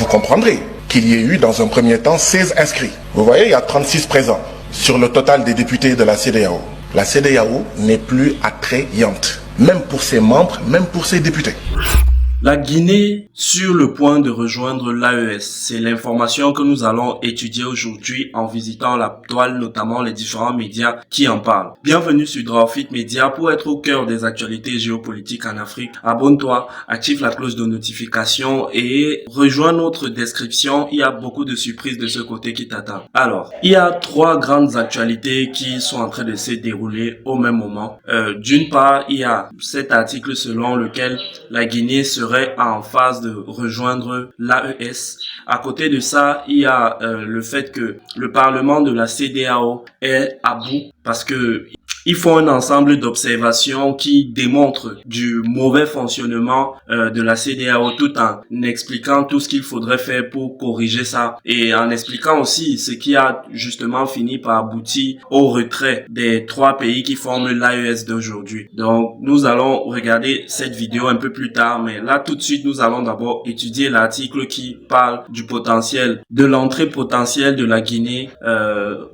vous comprendrez qu'il y ait eu dans un premier temps 16 inscrits. Vous voyez, il y a 36 présents sur le total des députés de la CEDEAO. La CEDEAO n'est plus attrayante, même pour ses membres, même pour ses députés. La Guinée sur le point de rejoindre l'AES, c'est l'information que nous allons étudier aujourd'hui en visitant la toile, notamment les différents médias qui en parlent. Bienvenue sur Drawfit Media pour être au cœur des actualités géopolitiques en Afrique. Abonne-toi, active la cloche de notification et rejoins notre description. Il y a beaucoup de surprises de ce côté qui t'attendent. Alors, il y a 3 grandes actualités qui sont en train de se dérouler au même moment. D'une part, il y a cet article selon lequel la Guinée serait en phase de rejoindre l'AES. À côté de ça, il y a le fait que le Parlement de la CEDEAO est à bout parce que ils font un ensemble d'observations qui démontrent du mauvais fonctionnement de la CEDEAO tout en expliquant tout ce qu'il faudrait faire pour corriger ça et en expliquant aussi ce qui a justement fini par aboutir au retrait des 3 pays qui forment l'AES d'aujourd'hui. Donc, nous allons regarder cette vidéo un peu plus tard, mais là, tout de suite, nous allons d'abord étudier l'article qui parle du potentiel, de l'entrée potentielle de la Guinée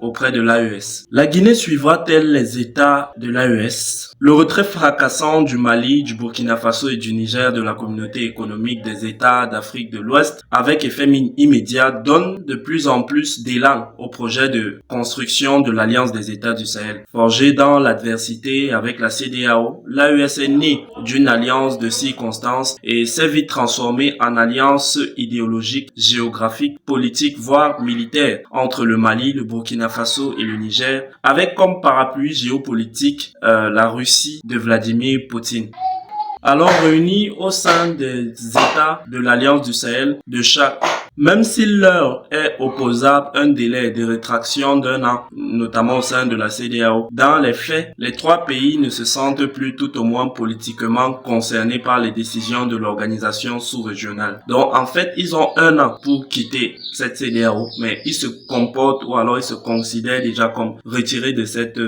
auprès de l'AES. La Guinée suivra-t-elle les États de l'AES? Le retrait fracassant du Mali, du Burkina Faso et du Niger de la communauté économique des États d'Afrique de l'Ouest avec effet immédiat donne de plus en plus d'élan au projet de construction de l'Alliance des États du Sahel. Forgé dans l'adversité avec la CEDEAO, l'AES est née d'une alliance de circonstances et s'est vite transformée en alliance idéologique, géographique, politique, voire militaire entre le Mali, le Burkina Faso et le Niger, avec comme parapluie géopolitique la Russie de Vladimir Poutine. Alors réunis au sein des États de l'Alliance du Sahel de chaque. Même s'il leur est opposable un délai de rétraction d'1 an, notamment au sein de la CEDEAO, dans les faits, les 3 pays ne se sentent plus tout au moins politiquement concernés par les décisions de l'organisation sous-régionale. Donc en fait, ils ont 1 an pour quitter cette CEDEAO, mais ils se comportent ou alors ils se considèrent déjà comme retirés de cette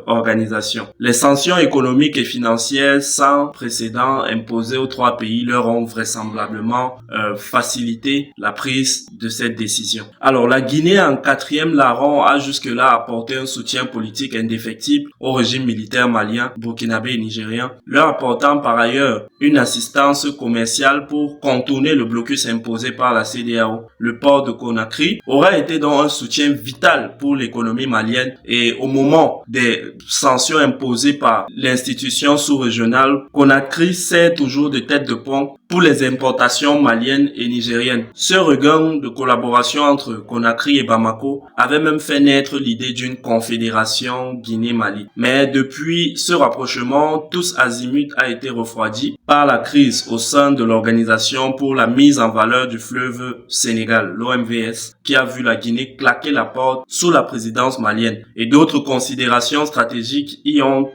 organisation. Les sanctions économiques et financières sans précédent imposées aux 3 pays leur ont vraisemblablement facilité la prise de cette décision. Alors, la Guinée en 4e larron a jusque-là apporté un soutien politique indéfectible au régime militaire malien, burkinabé et nigérien, leur apportant par ailleurs une assistance commerciale pour contourner le blocus imposé par la CEDEAO. Le port de Conakry aurait été donc un soutien vital pour l'économie malienne et au moment des sanctions imposées par l'institution sous-régionale, Conakry sert toujours de tête de pont pour les importations maliennes et nigériennes. Ce regain de collaboration entre Conakry et Bamako avait même fait naître l'idée d'une confédération Guinée-Mali. Mais depuis ce rapprochement, tous azimuts a été refroidi par la crise au sein de l'Organisation pour la mise en valeur du fleuve Sénégal, l'OMVS, qui a vu la Guinée claquer la porte sous la présidence malienne. Et d'autres considérations stratégiques y ont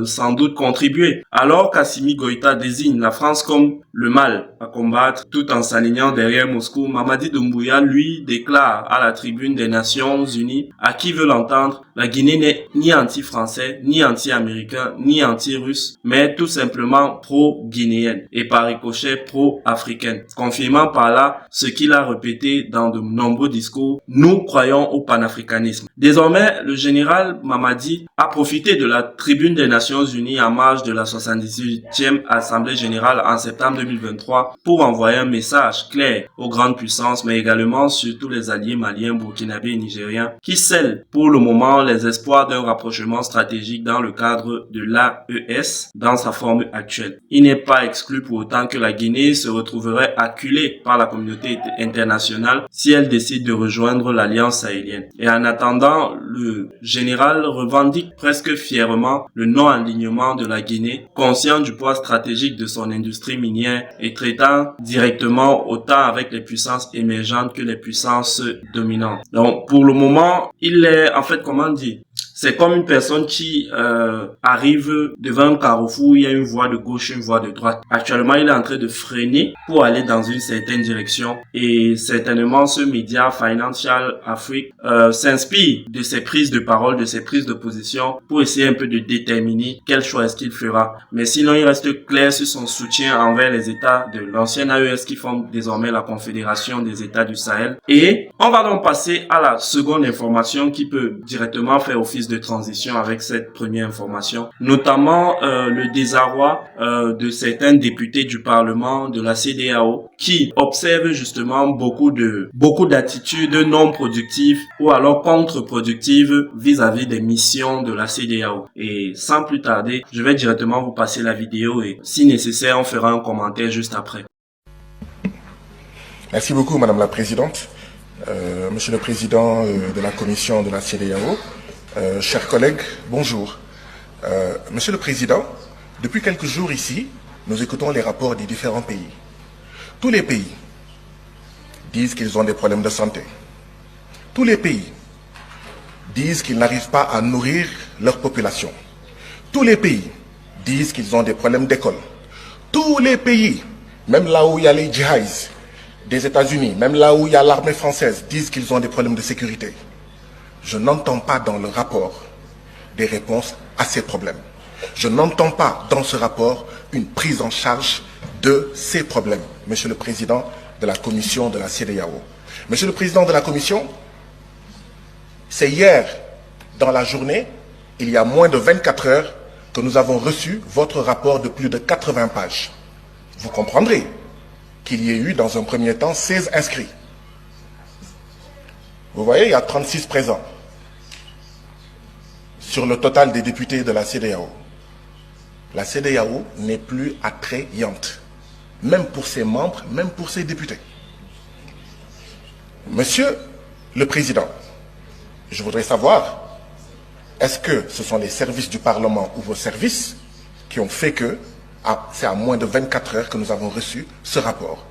sans doute contribué. Alors qu'Assimi Goïta désigne la France comme le mal à combattre tout en s'alignant derrière Moscou, Mamadi Doumbouya lui déclare à la tribune des Nations Unies, à qui veut l'entendre, la Guinée n'est ni anti-français, ni anti-américain, ni anti-russe, mais tout simplement pro-guinéenne et par ricochet pro-africaine, confirmant par là ce qu'il a répété dans de nombreux discours, nous croyons au panafricanisme. Désormais, le général Mamadi a profité de la tribune des Nations Unies en marge de la 78e Assemblée Générale en septembre 2023 pour envoyer un message clair aux grandes puissances, mais également surtout les alliés maliens, burkinabés et nigériens, qui scellent pour le moment les espoirs d'un rapprochement stratégique dans le cadre de l'AES dans sa forme actuelle. Il n'est pas exclu pour autant que la Guinée se retrouverait acculée par la communauté internationale si elle décide de rejoindre l'Alliance sahélienne. Et en attendant, le général revendique presque fièrement le non-alignement de la Guinée, conscient du poids stratégique de son industrie minière et traitant directement autant avec les puissances émergentes que les puissances dominantes. Donc, pour le moment, il est, en fait, comment dire, c'est comme une personne qui arrive devant un carrefour, il y a une voie de gauche, une voie de droite. Actuellement, il est en train de freiner pour aller dans une certaine direction. Et certainement, ce média Financial Afrique s'inspire de ses prises de parole, de ses prises de position pour essayer un peu de déterminer quel choix est-ce qu'il fera. Mais sinon, il reste clair sur son soutien envers les États de l'ancienne AES qui forment désormais la Confédération Confédération des États du Sahel. Et on va donc passer à la seconde information qui peut directement faire office de transition avec cette première information, notamment le désarroi de certains députés du Parlement de la CEDEAO qui observent justement beaucoup d'attitudes non productives ou alors contre-productives vis-à-vis des missions de la CEDEAO. Et sans plus tarder, je vais directement vous passer la vidéo et si nécessaire, on fera un commentaire juste après. Merci beaucoup, Madame la Présidente. Monsieur le Président de la Commission de la CEDEAO, chers collègues, bonjour. Monsieur le Président, depuis quelques jours ici, nous écoutons les rapports des différents pays. Tous les pays disent qu'ils ont des problèmes de santé. Tous les pays disent qu'ils n'arrivent pas à nourrir leur population. Tous les pays disent qu'ils ont des problèmes d'école. Tous les pays, même là où il y a les djihadistes des États-Unis, même là où il y a l'armée française, disent qu'ils ont des problèmes de sécurité. Je n'entends pas dans le rapport des réponses à ces problèmes. Je n'entends pas dans ce rapport une prise en charge de ces problèmes. Monsieur le Président de la Commission de la CEDEAO. Monsieur le Président de la Commission, c'est hier, dans la journée, il y a moins de 24 heures, que nous avons reçu votre rapport de plus de 80 pages. Vous comprendrez qu'il y ait eu, dans un premier temps, 16 inscrits. Vous voyez, il y a 36 présents sur le total des députés de la CEDEAO. La CEDEAO n'est plus attrayante, même pour ses membres, même pour ses députés. Monsieur le Président, je voudrais savoir, est-ce que ce sont les services du Parlement ou vos services qui ont fait que c'est à moins de 24 heures que nous avons reçu ce rapport?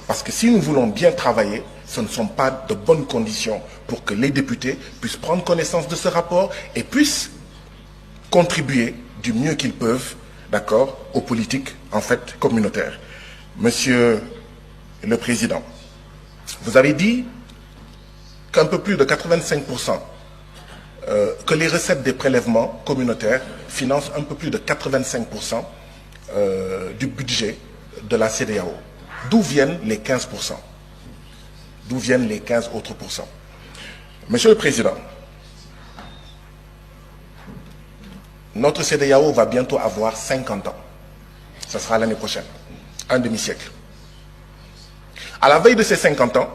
Parce que si nous voulons bien travailler, ce ne sont pas de bonnes conditions pour que les députés puissent prendre connaissance de ce rapport et puissent contribuer du mieux qu'ils peuvent, d'accord, aux politiques, en fait, communautaires. Monsieur le Président, vous avez dit qu'un peu plus de 85%, que les recettes des prélèvements communautaires financent un peu plus de 85% du budget de la CEDEAO. D'où viennent les 15%? D'où viennent les 15 autres pourcents? Monsieur le Président, notre CEDEAO va bientôt avoir 50 ans. Ce sera l'année prochaine, un demi-siècle. À la veille de ces 50 ans,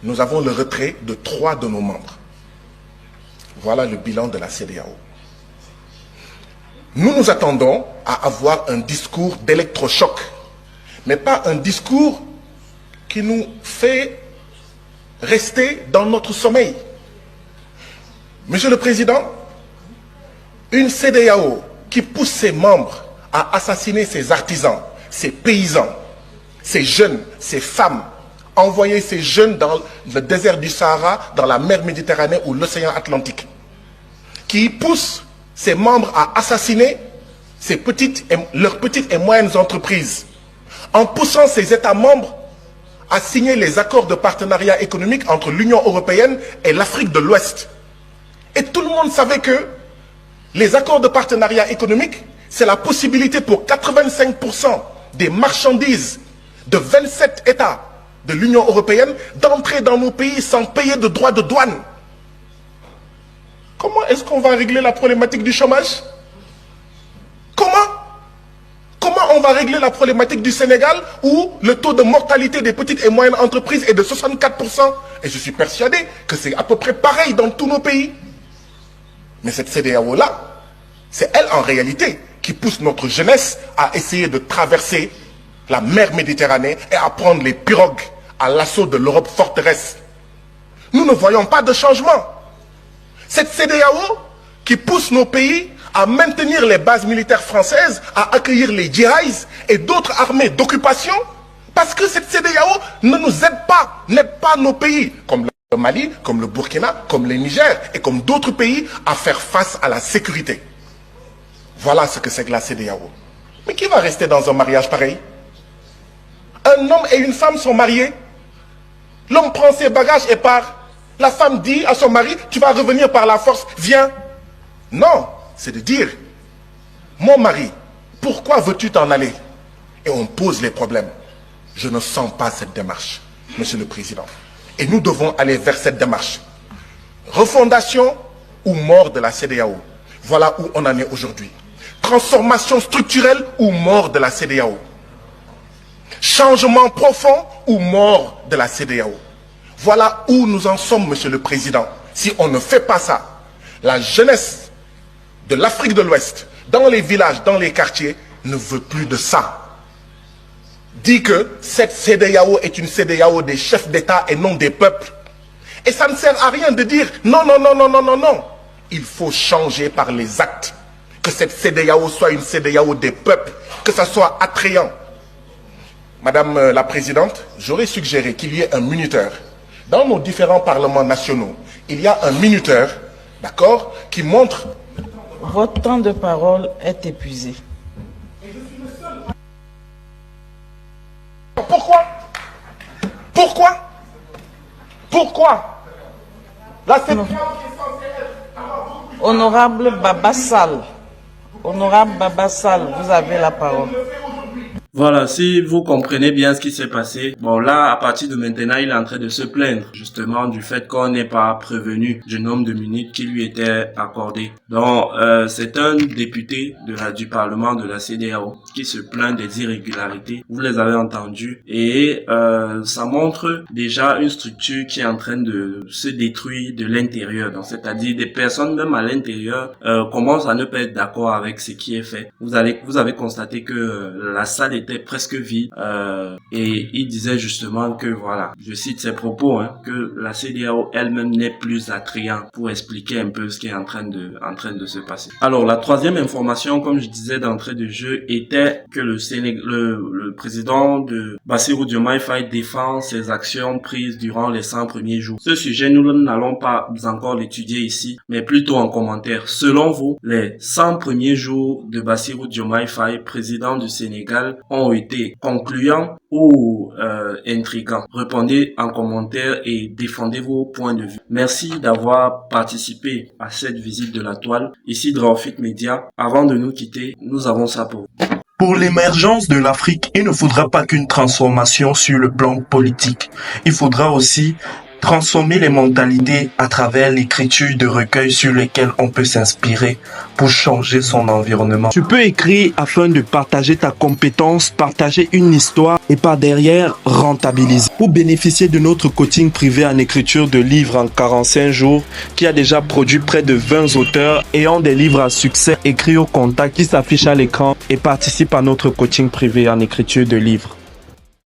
nous avons le retrait de 3 de nos membres. Voilà le bilan de la CEDEAO. Nous nous attendons à avoir un discours d'électrochoc, mais pas un discours qui nous fait rester dans notre sommeil. Monsieur le Président, une CEDEAO qui pousse ses membres à assassiner ses artisans, ses paysans, ses jeunes, ses femmes, envoyer ces jeunes dans le désert du Sahara, dans la mer Méditerranée ou l'océan Atlantique, qui pousse ses membres à assassiner leurs petites et moyennes entreprises, en poussant ces États membres à signer les accords de partenariat économique entre l'Union européenne et l'Afrique de l'Ouest. Et tout le monde savait que les accords de partenariat économique, c'est la possibilité pour 85% des marchandises de 27 États de l'Union européenne d'entrer dans nos pays sans payer de droits de douane. Comment est-ce qu'on va régler la problématique du chômage? Comment on va régler la problématique du Sénégal où le taux de mortalité des petites et moyennes entreprises est de 64%? Et je suis persuadé que c'est à peu près pareil dans tous nos pays. Mais cette CEDEAO-là, c'est elle en réalité qui pousse notre jeunesse à essayer de traverser la mer Méditerranée et à prendre les pirogues à l'assaut de l'Europe forteresse. Nous ne voyons pas de changement. Cette CEDEAO qui pousse nos pays à maintenir les bases militaires françaises, à accueillir les djihadistes et d'autres armées d'occupation, parce que cette CEDEAO ne nous aide pas, n'aide pas nos pays, comme le Mali, comme le Burkina, comme le Niger et comme d'autres pays, à faire face à la sécurité. Voilà ce que c'est que la CEDEAO. Mais qui va rester dans un mariage pareil? Un homme et une femme sont mariés. L'homme prend ses bagages et part. La femme dit à son mari, tu vas revenir par la force, viens. Non, c'est de dire, mon mari, pourquoi veux-tu t'en aller? Et on pose les problèmes. Je ne sens pas cette démarche, Monsieur le Président. Et nous devons aller vers cette démarche. Refondation ou mort de la CEDEAO. Voilà où on en est aujourd'hui. Transformation structurelle ou mort de la CEDEAO. Changement profond ou mort de la CEDEAO. Voilà où nous en sommes, Monsieur le Président. Si on ne fait pas ça, la jeunesse de l'Afrique de l'Ouest, dans les villages, dans les quartiers, ne veut plus de ça. Dit que cette CEDEAO est une CEDEAO des chefs d'État et non des peuples. Et ça ne sert à rien de dire non, non, non, non, non, non, non. Il faut changer par les actes. Que cette CEDEAO soit une CEDEAO des peuples, que ça soit attrayant. Madame la Présidente, j'aurais suggéré qu'il y ait un minuteur. Dans nos différents parlements nationaux, il y a un minuteur, d'accord, qui montre... Votre temps de parole est épuisé. Pourquoi? Pourquoi? Pourquoi? La CEDEAO qui est censée être... Honorable Babassal, vous avez la parole. Voilà, si vous comprenez bien ce qui s'est passé, bon là, à partir de maintenant, il est en train de se plaindre justement du fait qu'on n'ait pas prévenu du nombre de minutes qui lui était accordé. Donc, c'est un député du Parlement de la CEDEAO qui se plaint des irrégularités. Vous les avez entendus et ça montre déjà une structure qui est en train de se détruire de l'intérieur. Donc, c'est-à-dire des personnes même à l'intérieur commencent à ne pas être d'accord avec ce qui est fait. Vous avez constaté que la salle était presque vide et il disait justement que voilà, je cite ses propos, que la CEDEAO elle-même n'est plus attrayante pour expliquer un peu ce qui est en train de se passer. Alors la troisième information, comme je disais d'entrée de jeu, était que le président de Bassirou Diomaye Faye défend ses actions prises durant les 100 premiers jours. Ce sujet, nous n'allons pas encore l'étudier ici, mais plutôt en commentaire. Selon vous, les 100 premiers jours de Bassirou Diomaye Faye, président du Sénégal, ont été concluants ou intrigants? Répondez en commentaire et défendez vos points de vue. Merci d'avoir participé à cette visite de la toile. Ici Drawfit Media. Avant de nous quitter, nous avons ça pour vous. Pour l'émergence de l'Afrique, il ne faudra pas qu'une transformation sur le plan politique. Il faudra aussi transformer les mentalités à travers l'écriture de recueils sur lesquels on peut s'inspirer pour changer son environnement. Tu peux écrire afin de partager ta compétence, partager une histoire et par derrière rentabiliser. Pour bénéficier de notre coaching privé en écriture de livres en 45 jours qui a déjà produit près de 20 auteurs ayant des livres à succès, écris au contact qui s'affiche à l'écran et participe à notre coaching privé en écriture de livres.